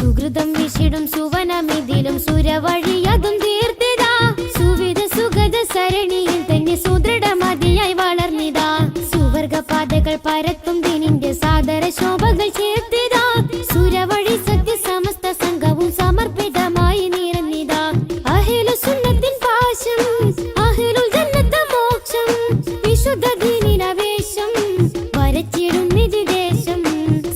സുഹൃതം വിഷിടും സുവനമിതിലും സുരവഴിയതും തീർത്തിതാ സുവിധ സുഗത സരണിയിൽ തന്നെ സുദൃഢമതിയായി വളർന്നിതാ സുവർഗപാതകൾ പരത്തും ദിനിന്റെ സാദര ശോഭകൾ ചേർത്തിതാ സുരവഴി സത്യ സമസ്ത സംഘവും സമർപ്പിതമായി നിറഞ്ഞിതാ അഹ്ലു സുന്നത്തിൻ പാശം അഹ്ലുൽ ജന്നത്ത മോക്ഷം വിശുദ്ധ ദീനിനവേശം വരച്ചിടുന്നിതി ദേശം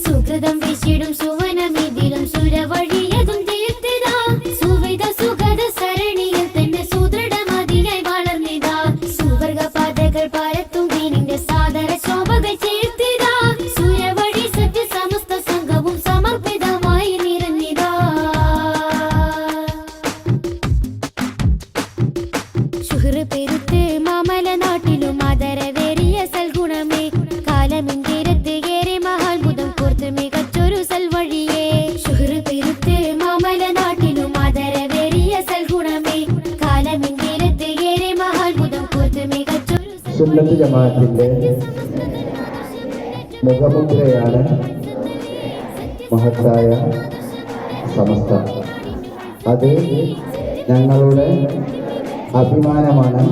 സുഹൃതം വിശിടും സുവനമിതിലും സുരവഴിയതും തീർത്തിതാ സുവിധ സുഗത സരണിയിൽ തന്നെ സുദൃഢമതിയായി വളർന്നിതാ സുവർഗപാതകൾ പരത്തും ദീനിന്റെ സാദര ശോഭകൾ ചേർത്തിതാ സുരവഴി സത്യ സമസ്ത സംഘവും സമർപ്പിതമായി നിറഞ്ഞിതാ ശുഹ്റ് പെരുത്ത് മാമല നാട്ടിലും ആദരവേറിയ സൽഗുണമേ കാലമിൻ തീരത്ത് ഏറെ മഹാത്ഭുതം കോർത്ത് മികച്ചൊരു സൽവഴിയേ ശുഹ്റ് പെരുത്ത് മാമല നാട്ടിലും ആദരവേറിയ സൽഗുണമേ കാലമിൻ തീരത്ത് ഏറെ മഹാത്ഭുതം കോർത്ത് മികച്ചൊരു സുന്നത്ത് ജമാഅത്തിന്റെ മുഖമുദ്രയാണ് മഹത്തായ സമസ്ത. അത് ഞങ്ങളുടെ അഭിമാനമാണ്.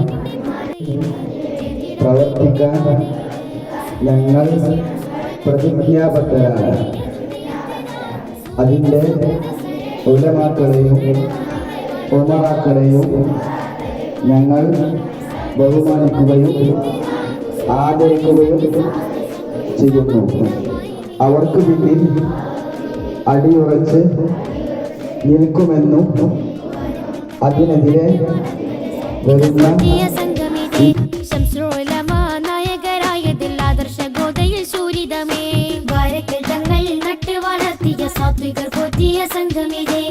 പ്രവർത്തിക്കാൻ ഞങ്ങൾ പ്രതിജ്ഞാബദ്ധരാണ്. അതിൻ്റെ ഉലമാക്കളെയും ഉമറാക്കളെയും ഞങ്ങൾ ബഹുമാനിക്കുകയും ആദരിക്കുകയും ചെയ്യുന്നു. അവർക്ക് പിന്നിൽ അടിയുറച്ച് നിൽക്കുമെന്നും അതിനെതിരെ വരുന്ന നായകരായതിൽ ആദർശ ഗോതയിൽ സൂരിതമേ ഭാരതങ്ങൾ നട്ട് വളർത്തിയ സാത്വികർ പോറ്റിയ സംഘമിതേ